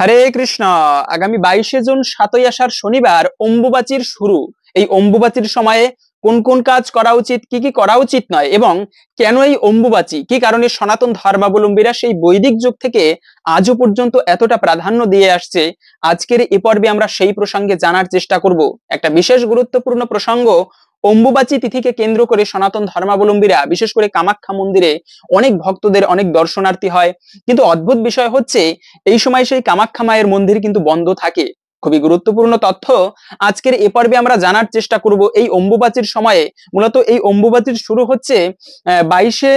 হরে কৃষ্ণ। আগামী 22শে জুন 7ই আষাঢ় শনিবার অম্বুবাচীর শুরু। এই অম্বুবাচীর সময়ে কোন কোন কাজ করা উচিত, কি কি করা উচিত নয়, এবং কেন এই অম্বুবাচী, কি কারণে সনাতন ধর্মাবলম্বীরা সেই বৈদিক যুগ থেকে আজও পর্যন্ত এতটা প্রাধান্য দিয়ে আসছে, আজকের এ পর্বে আমরা সেই প্রসঙ্গে জানার চেষ্টা করব। একটা বিশেষ গুরুত্বপূর্ণ প্রসঙ্গ, অম্বুবাচী তিথিকে কেন্দ্র করে সনাতন ধর্মাবলম্বীরা বিশেষ করে কামাখ্যা মন্দিরে অনেক ভক্তদের অনেক দর্শনার্থী হয়। কিন্তু অদ্ভুত বিষয় হচ্ছে এই সময় সেই কামাখ্যা মায়ের মন্দির কিন্তু বন্ধ থাকে। খুবই গুরুত্বপূর্ণ তথ্য আজকের এ পর্বে আমরা জানার চেষ্টা করব। এই অম্বুবাচীর সময়ে মূলত এই অম্বুবাচীর শুরু হচ্ছে 22শে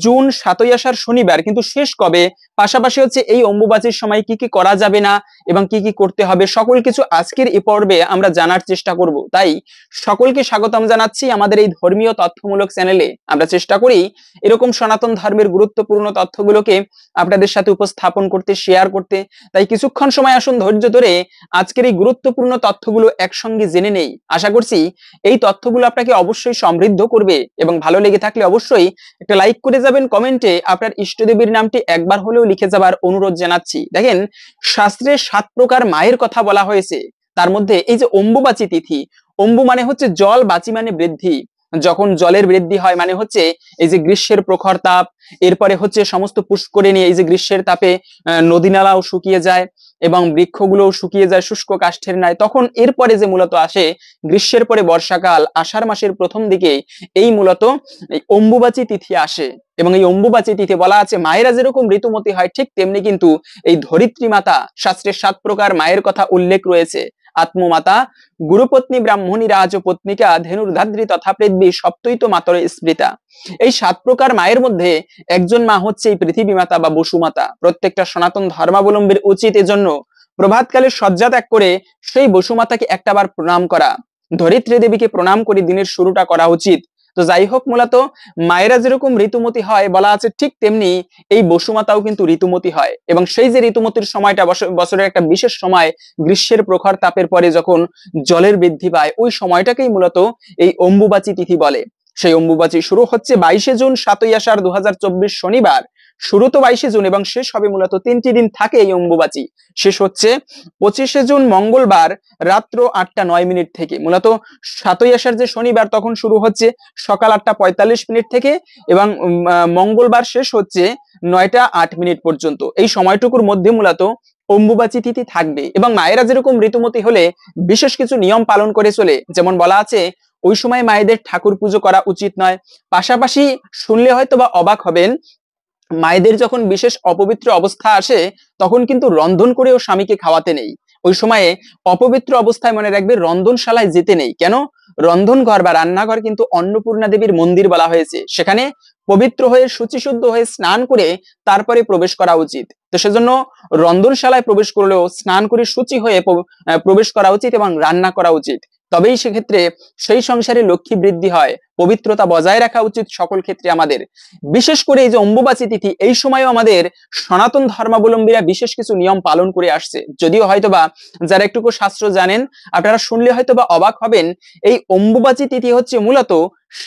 জুন 7ই আষাঢ় শনিবার, কিন্তু শেষ কবে, পাশাপাশি হচ্ছে এই অম্বুবাচীর সময় কি কি করা যাবে না এবং কি কি করতে হবে, সকল কিছু আজকের এ পর্বে আমরা জানার চেষ্টা করব। তাই সকলকে স্বাগতম জানাচ্ছি আমাদের এই ধর্মীয় তথ্যমূলক চ্যানেলে। আমরা চেষ্টা করি এরকম সনাতন ধর্মের গুরুত্বপূর্ণ তথ্যগুলোকে আপনাদের সাথে উপস্থাপন করতে, শেয়ার করতে। তাই কিছুক্ষণ সময় আসুন ধৈর্য ধরে আজকের এই গুরুত্বপূর্ণ তথ্যগুলো একসঙ্গে জেনে নেই। আশা করছি এই তথ্যগুলো আপনাকে অবশ্যই সমৃদ্ধ করবে, এবং ভালো লেগে থাকলে অবশ্যই একটা লাইক করে যাবেন। কমেন্টে আপনার ইষ্টদেবীর নামটি একবার হলেও লিখে যাবার অনুরোধ জানাচ্ছি। দেখেন, শাস্ত্রে 7 প্রকার মায়ের কথা বলা হয়েছে। তার মধ্যে এই যে অম্বুবাচী তিথি, অম্বু মানে হচ্ছে জল, বাচী মানে বৃদ্ধি। যখন জলের বৃদ্ধি হয় মানে হচ্ছে এই যে গ্রীষ্মের প্রখর তাপ, এরপরে হচ্ছে সমস্ত পুষ্করিণী এই যে গ্রীষ্মের তাপে নদী নালাও শুকিয়ে যায় এবং বৃক্ষগুলোও শুকিয়ে যায় শুষ্ক কাষ্ঠের ন্যায়। তখন এরপরে যে মূলত আসে গ্রীষ্মের পরে বর্ষাকাল, আষাঢ় মাসের প্রথম দিকে এই মূলত এই অম্বুবাচী তিথি আসে। এবং এই অম্বুবাচী তিথি বলা আছে মায়েরা যেরকম ঋতুমতী হয়, ঠিক তেমনি কিন্তু এই ধরিত্রী মাতা, শাস্ত্রের 7 প্রকার মায়ের কথা উল্লেখ রয়েছে। আত্মমাতা, গুরুপত্নী, ব্রাহ্মণী, রাজপত্নিকা, ধেনুর্ধাত্রী তথা পৃথ্বী, সপ্তৈত মাতরে স্মৃতা। এই 7 প্রকার মায়ের মধ্যে একজন মা হচ্ছে এই পৃথিবী মাতা বা বসুমাতা। প্রত্যেকটা সনাতন ধর্মাবলম্বীর উচিত এজন্য প্রভাতকালে শয্যা ত্যাগ করে সেই বসুমাতাকে একটাবার প্রণাম করা, ধরিত্রী দেবীকে প্রণাম করে দিনের শুরুটা করা উচিত। তো যাই হোক, মূলত মায়েরা যেরকম ঋতুমতী হয় বলা আছে, ঠিক তেমনি এই বসুমাতাও কিন্তু ঋতুমতী হয়। এবং সেই যে ঋতুমতির সময়টা বছরের একটা বিশেষ সময়, গ্রীষ্মের প্রখর তাপের পরে যখন জলের বৃদ্ধি পায়, ওই সময়টাকেই মূলত এই অম্বুবাচী তিথি বলে। সেই অম্বুবাচী শুরু হচ্ছে 22শে জুন 7ই আষাঢ় 2024 শনিবার। শুরু তো 22শে জুন এবং শেষ হবে মূলত 3টি দিন থাকে এই অম্বুবাচী। শেষ হচ্ছে 25শে জুন মঙ্গলবার রাত্র 8টা 9 মিনিট থেকে। মূলত 7ই আষাঢ় যে শনিবার তখন শুরু হচ্ছে সকাল 8টা 45 মিনিট থেকে, এবং মঙ্গলবার শেষ হচ্ছে 9টা 8 মিনিট পর্যন্ত। এই সময়টুকুর মধ্যে মূলত অম্বুবাচী তিথি থাকবে। এবং মায়েরা যেরকম ঋতুমতী হলে বিশেষ কিছু নিয়ম পালন করে চলে, যেমন বলা আছে ওই সময় মায়েদের ঠাকুর পুজো করা উচিত নয়। পাশাপাশি শুনলে হয়তো বা অবাক হবেন, মায়েদের যখন বিশেষ অপবিত্র অবস্থা আসে তখন কিন্তু রন্ধন করেও স্বামীকে খাওয়াতে নেই। ওই সময়ে অপবিত্র অবস্থায় মনে রাখবে রন্ধনশালায় যেতে নেই। কেন? রন্ধন ঘর বা রান্নাঘর কিন্তু অন্নপূর্ণা দেবীর মন্দির বলা হয়েছে। সেখানে পবিত্র হয়ে শুচিশুদ্ধ হয়ে স্নান করে তারপরে প্রবেশ করা উচিত। তো সেজন্য রন্ধনশালায় প্রবেশ করলেও স্নান করে শুচি হয়ে প্রবেশ করা উচিত এবং রান্না করা উচিত। তবেই সেক্ষেত্রে সেই সংসারে লক্ষ্মী বৃদ্ধি হয়। পবিত্রতা বজায় রাখা উচিত সকল ক্ষেত্রে আমাদের। বিশেষ করে এই যে অম্বুবাচী তিথি, এই সময়ও আমাদের সনাতন ধর্মাবলম্বীরা বিশেষ কিছু নিয়ম পালন করে আসছে। যদিও হয়তোবা যারা একটুকু শাস্ত্র জানেন আপনারা শুনলে হয়তোবা অবাক হবেন, এই অম্বুবাচী তিথি হচ্ছে মূলত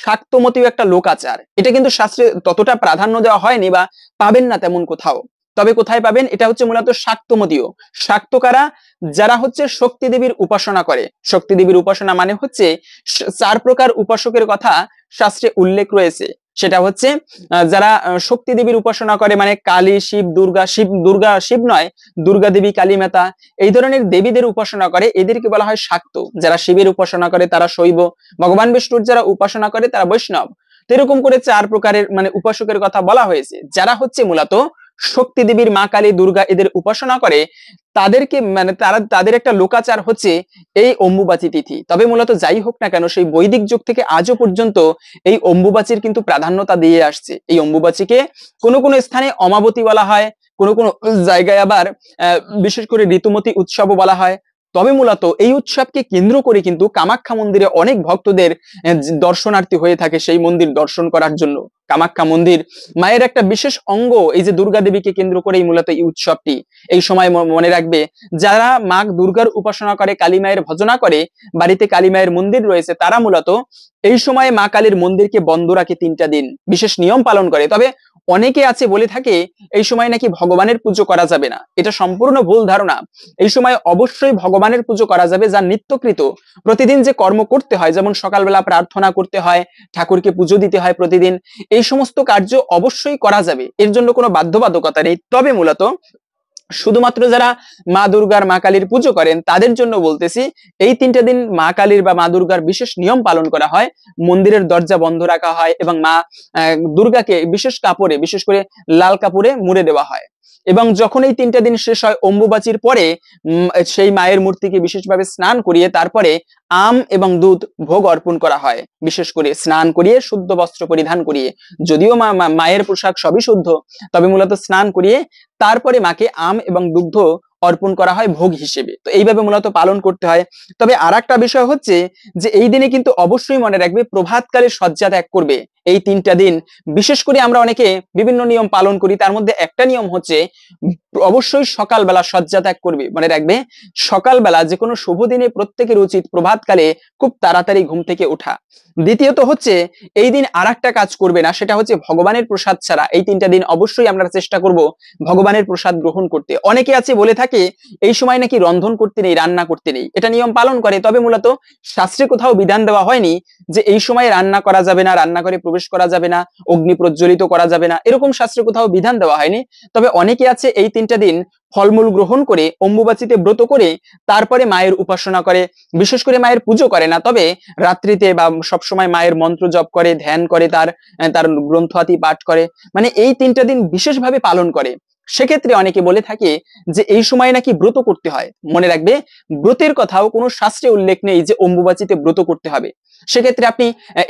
শাক্তমতীয় একটা লোকাচার। এটা কিন্তু শাস্ত্রে ততটা প্রাধান্য দেওয়া হয়নি বা পাবেন না তেমন কোথাও। তবে কোথায় পাবেন, এটা হচ্ছে মূলত শাক্তমতীয়। শাক্ত কারা? যারা হচ্ছে শক্তি দেবীর উপাসনা করে। শক্তি দেবীর উপাসনা মানে হচ্ছে 4 প্রকার উপাসকের কথা শাস্ত্রে উল্লেখ রয়েছে। সেটা হচ্ছে যারা শক্তি দেবীর উপাসনা করে, মানে কালী, শিব, দুর্গা, শিব নয়, দুর্গা দেবী, কালী মাতা, এই ধরনের দেবীদের উপাসনা করে, এদেরকে বলা হয় শাক্ত। যারা শিবের উপাসনা করে তারা শৈব, ভগবান বিষ্ণুর যারা উপাসনা করে তারা বৈষ্ণব। তো এরকম করে 4 প্রকারের মানে উপাসকের কথা বলা হয়েছে। যারা হচ্ছে মূলত শক্তি দেবীর, মা কালী, দুর্গা এদের উপাসনা করে, তাদেরকে মানে তাদের একটা লোকাচার হচ্ছে এই অম্বুবাচী তিথি। তবে মূলত যাই হোক না কেন, সেই বৈদিক যুগ থেকে আজও পর্যন্ত এই অম্বুবাচীর কিন্তু প্রাধান্যতা দিয়ে আসছে। এই অম্বুবাচীকে কোনো কোনো স্থানে অমাবতী বলা হয়, কোনো কোনো জায়গায় আবার বিশেষ করে ঋতুমতী উৎসবও বলা হয়। তবে মূলত এই উৎসবকে কেন্দ্র করে কিন্তু কামাখ্যা মন্দিরে অনেক ভক্তদের দর্শনার্থী হয়ে থাকে সেই মন্দির দর্শন করার জন্য। কামাখ্যা মন্দির মায়ের একটা বিশেষ অঙ্গ। এই যে দুর্গা দেবীকে কেন্দ্র করেই মূলত এই উৎসবটি। এই সময় মনে রাখবে, যারা মা দুর্গার উপাসনা করে, কালী মায়ের ভজনা করে, বাড়িতে কালী মায়ের মন্দির রয়েছে, তারা মূলত এই সময় মা কালীর মন্দিরকে বন্ধ রাখে 3টা দিন, বিশেষ নিয়ম পালন করে। তবে অনেকে আছে বলে থাকে এই সময় নাকি ভগবানের পুজো করা যাবে না। এটা সম্পূর্ণ ভুল ধারণা। এই সময় অবশ্যই ভগবানের পুজো করা যাবে, যা নিত্যকৃত প্রতিদিন যে কর্ম করতে হয়, যেমন সকালবেলা প্রার্থনা করতে হয়, ঠাকুরকে পুজো দিতে হয় প্রতিদিন, এই সমস্ত কার্য অবশ্যই করা যাবে, এর জন্য কোনো বাধ্যবাধকতা নেই। তবে মূলত শুধুমাত্র যারা মা দুর্গার, মা কালীর পুজো করেন তাদের জন্য বলতেছি, এই 3টে দিন মা কালীর বা মা দুর্গার বিশেষ নিয়ম পালন করা হয়। মন্দিরের দরজা বন্ধ রাখা হয় এবং মা দুর্গাকে বিশেষ কাপড়ে, বিশেষ করে লাল কাপড়ে মুড়ে দেওয়া হয়। এবং যখন এই 3টে দিন শেষ হয়, অম্বুবাচীর পরে সেই মায়ের মূর্তিকে বিশেষভাবে স্নান করিয়ে তারপরে আম এবং দুধ ভোগ অর্পণ করা হয়। বিশেষ করে স্নান করিয়ে, শুদ্ধ বস্ত্র পরিধান করিয়ে, যদিও মায়ের পোশাক সবই শুদ্ধ, তবে মূলত স্নান করিয়ে তারপরে মাকে আম এবং দুগ্ধ অর্পণ করা হয় ভোগ হিসেবে। তো এইভাবে মূলত পালন করতে হয়। তবে আর একটা বিষয় হচ্ছে যে এই দিনে কিন্তু অবশ্যই মনে রাখবে, প্রভাতকালে শয্যা ত্যাগ করবে। এই 3টা দিন বিশেষ করে আমরা অনেকে বিভিন্ন নিয়ম পালন করি, তার মধ্যে একটা নিয়ম হচ্ছে অবশ্যই সকালবেলা শয্যা ত্যাগ করবে। মনে রাখবে, সকালবেলা যে কোনো শুভ দিনে প্রত্যেকের উচিত প্রভাতকালে খুব তাড়াতাড়ি ঘুম থেকে ওঠা। দ্বিতীয়ত হচ্ছে এই দিন আর একটা কাজ করবে না, সেটা হচ্ছে ভগবানের প্রসাদ ছাড়া এই 3টা দিন অবশ্যই আমরা চেষ্টা করব ভগবানের প্রসাদ গ্রহণ করতে। অনেকে আছে বলে থাকে এই সময় নাকি রন্ধন করতে নেই, রান্না করতে নেই, এটা নিয়ম পালন করে। তবে মূলত শাস্ত্রে কোথাও বিধান দেওয়া হয়নি যে এই সময় রান্না করা যাবে না, রান্নাঘরে প্রবেশ করা যাবে না, অগ্নি প্রজ্বলিত করা যাবে না, এরকম শাস্ত্রে কোথাও বিধান দেওয়া হয়নি। তবে অনেকে আছে এই 3টা দিন ফলমূল গ্রহণ করে, অম্বুবাচীতে ব্রত করে তারপরে মায়ের উপাসনা করে, বিশেষ করে মায়ের পুজো করে না, তবে রাত্রিতে বা সবসময় মায়ের মন্ত্র জপ করে, ধ্যান করে, তার তার গ্রন্থাদি পাঠ করে, মানে এই 3টা দিন বিশেষভাবে পালন করে। সেক্ষেত্রে অনেকে বলে থাকে যে এই সময় নাকি ব্রত করতে হয়। মনে রাখবে, ব্রতের কথাও কোনো শাস্ত্রে উল্লেখ নেই যে অম্বুবাচীতে ব্রত করতে হবে। সেক্ষেত্রে আপনি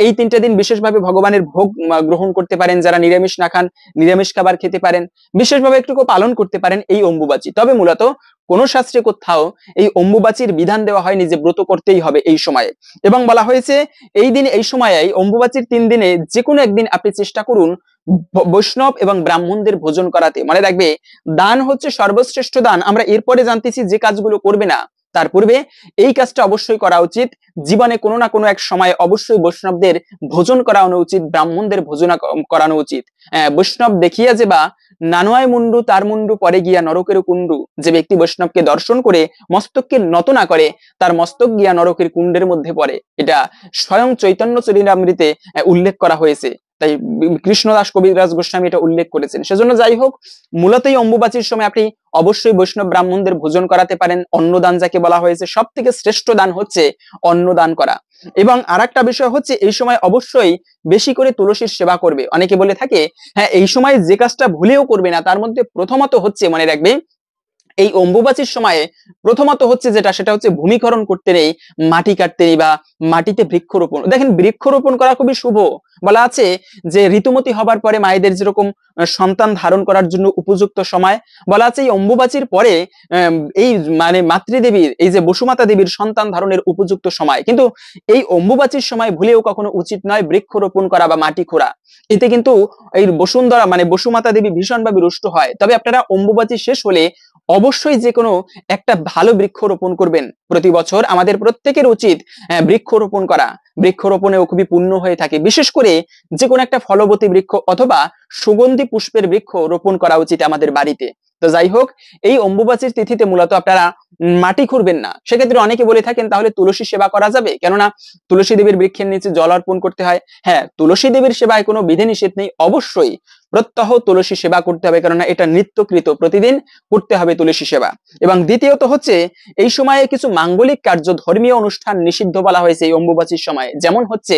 এই 3টে দিন বিশেষভাবে ভগবানের ভোগ গ্রহণ করতে পারেন। যারা নিরামিষ না খান, নিরামিষ খাবার খেতে পারেন, বিশেষভাবে একটু পালন করতে পারেন এই অম্বুবাচী। তবে মূলত কোন শাস্ত্রে কোথাও এই অম্বুবাচীর বিধান দেওয়া হয়নি যে ব্রত করতেই হবে এই সময়ে। এবং বলা হয়েছে এই দিন, এই সময়ে, অম্বুবাচীর 3 দিনে যে কোনো একদিন আপনি চেষ্টা করুন বৈষ্ণব এবং ব্রাহ্মণদের ভোজন করাতে। মনে রাখবে, দান হচ্ছে সর্বশ্রেষ্ঠ দান। আমরা এরপরে জানতেছি যে কাজগুলো করবে না, তার পূর্বে এই কাজটা অবশ্যই করা উচিত। জীবনে কোনো না কোনো এক সময় অবশ্যই বৈষ্ণবদের ভোজন করানো উচিত, ব্রাহ্মণদের ভোজন করানো উচিত। বৈষ্ণব দেখিয়া যে বা নানোয়ায় মুন্ডু তার মুন্ডু পরে গিয়া নরকের কুণ্ডু। যে ব্যক্তি বৈষ্ণবকে দর্শন করে মস্তককে নত না করে, তার মস্তক গিয়া নরকের কুণ্ডের মধ্যে পড়ে। এটা স্বয়ং চৈতন্য চরিতামৃতে উল্লেখ করা হয়েছে। তাই কৃষ্ণদাস কবিরাজ গোস্বামী এটা উল্লেখ করেছেন। সেজন্য যাই হোক, মূলত এই অম্বুবাচীর সময় আপনি অবশ্যই বৈষ্ণব ব্রাহ্মণদের ভোজন করাতে পারেন। অন্নদান যাকে বলা হয়েছে, সব থেকে শ্রেষ্ঠ দান হচ্ছে অন্নদান করা। এবং আরেকটা বিষয় হচ্ছে এই সময় অবশ্যই বেশি করে তুলসীর সেবা করবে। অনেকে বলে থাকে হ্যাঁ এই সময় যে কাজটা ভুলেও করবে না, তার মধ্যে প্রথমত হচ্ছে, মনে রাখবে, এই অম্বুবাচীর সময়ে প্রথমত হচ্ছে যেটা, সেটা হচ্ছে ভূমিকরণ করতে নেই, মাটি কাটতে নেই, বা মাটিতে বৃক্ষরোপণ। দেখেন, বৃক্ষরোপণ করা খুবই শুভ। বলা আছে যে ঋতুমতী হবার পরে মায়েদের যেরকম সন্তান ধারণ করার জন্য উপযুক্ত সময়, বলা আছে এই অম্বুবাচীর পরে এই মানে মাতৃদেবীর, এই যে বসুমাতা দেবীর সন্তান ধারণের উপযুক্ত সময়। কিন্তু এই অম্বুবাচীর সময় ভুলেও কখনো উচিত নয় বৃক্ষরোপণ করা বা মাটি খোঁড়া। এতে কিন্তু এই বসুন্ধরা মানে বসুমাতা দেবী ভীষণভাবে রুষ্ট হয়। তবে আপনারা অম্বুবাচী শেষ হলে অবশ্যই যে কোনো একটা ভালো বৃক্ষ রোপণ করবেন। প্রতি বছর আমাদের প্রত্যেকের উচিত বৃক্ষ রোপণ করা। বৃক্ষরোপণেও খুবই পুণ্য হয়ে থাকে। বিশেষ করে যে কোনো একটা ফলবতী বৃক্ষ অথবা সুগন্ধি পুষ্পের বৃক্ষ রোপণ করা উচিত আমাদের বাড়িতে। তো যাই হোক, এই অম্বুবাচীর তিথিতে মূলত আপনারা মাটি খুঁড়বেন না। সেক্ষেত্রে অনেকে বলে থাকেন তাহলে তুলসী সেবা করা যাবে, কেননা তুলসী দেবীর বৃক্ষের নিচে জল অর্পণ করতে হয়। হ্যাঁ, তুলসী দেবীর সেবায় কোনো বিধি নিষেধ নেই, অবশ্যই প্রত্যহ তুলসী সেবা করতে হবে, কেননা এটা নিত্যকৃত, প্রতিদিন করতে হবে তুলসী সেবা। এবং দ্বিতীয়ত হচ্ছে এই সময়ে কিছু মাঙ্গলিক কার্য, ধর্মীয় অনুষ্ঠান নিষিদ্ধ বলা হয়েছে এই অম্বুবাচীর সময়। যেমন হচ্ছে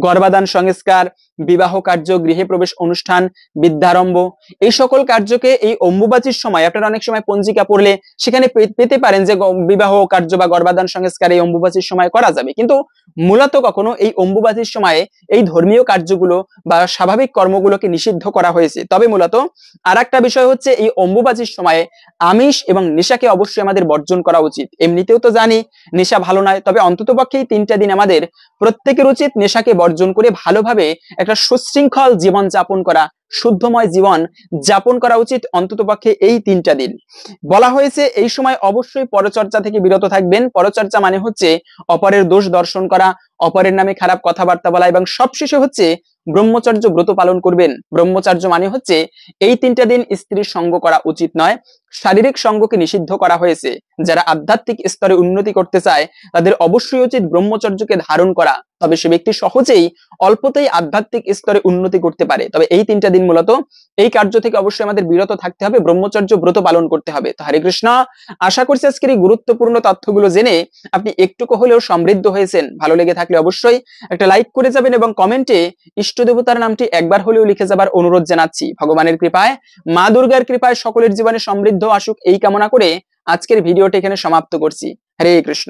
গর্ভাধান সংস্কার, বিবাহ কার্য, গৃহে প্রবেশ অনুষ্ঠান, বিদ্যারম্ভ, এই সকল কার্যকে এই অম্বুবাচীর সময় আপনারা অনেক সময় পঞ্জিকা পড়লে সেখানে পেতে পারেন যে বিবাহ কার্য বা গর্ভাধান সংস্কার এই অম্বুবাচীর সময় করা যাবে। কিন্তু মূলত কখনো এই অম্বুবাচীর সময়ে এই ধর্মীয় কার্যগুলো বা স্বাভাবিক কর্মগুলোকে নিষিদ্ধ করা হয়েছে। তবে মূলত আর একটা বিষয় হচ্ছে এই অম্বুবাচীর সময়ে আমিষ এবং নেশাকে অবশ্যই আমাদের বর্জন করা উচিত। এমনিতেও তো জানি নেশা ভালো নয়, তবে অন্ততপক্ষে এই 3টা দিন আমাদের প্রত্যেকের উচিত নেশাকে বর্জন করে ভালোভাবে একটা সুশৃঙ্খল জীবন যাপন করা, শুদ্ধময় জীবন যাপন করা উচিত অন্ততপক্ষে এই 3টা দিন। বলা হয়েছে এই সময় অবশ্যই পরচর্চা থেকে বিরত থাকবেন। পরচর্চা মানে হচ্ছে অপরের দোষ দর্শন করা, অপরের নামে খারাপ কথাবার্তা বলা, এবং সবশেষে হচ্ছে ব্রহ্মচর্য ব্রত পালন করবেন। ব্রহ্মচর্য মানে হচ্ছে এই 3টা দিন স্ত্রীর সঙ্গ করা উচিত নয়, শারীরিক সঙ্গকে নিষিদ্ধ করা হয়েছে। যারা আধ্যাত্মিক স্তরে উন্নতি করতে চায় তাদের অবশ্যই উচিত ব্রহ্মচর্যকে ধারণ করা, তবে সে ব্যক্তি সহজেই অল্পতেই আধ্যাত্মিক স্তরে উন্নতি করতে পারে। তবে এই 3টা দিন মূলত এই কার্য থেকে অবশ্যই আমাদের বিরত থাকতে হবে, ব্রহ্মচর্য ব্রত পালন করতে হবে। তো হরে কৃষ্ণ, আশা করছি আজকের এই গুরুত্বপূর্ণ তথ্যগুলো জেনে আপনি একটুকু হলেও সমৃদ্ধ হয়েছেন। ভালো লেগে থাকলে অবশ্যই একটা লাইক করে যাবেন এবং কমেন্টে ইষ্ট দেবতার নামটি একবার হলেও লিখে যাবার অনুরোধ জানাচ্ছি। ভগবানের কৃপায়, মা দুর্গার কৃপায় সকলের জীবনে সমৃদ্ধ আসুক এই কামনা করে আজকের ভিডিওটি এখানে সমাপ্ত করছি। হরে কৃষ্ণ।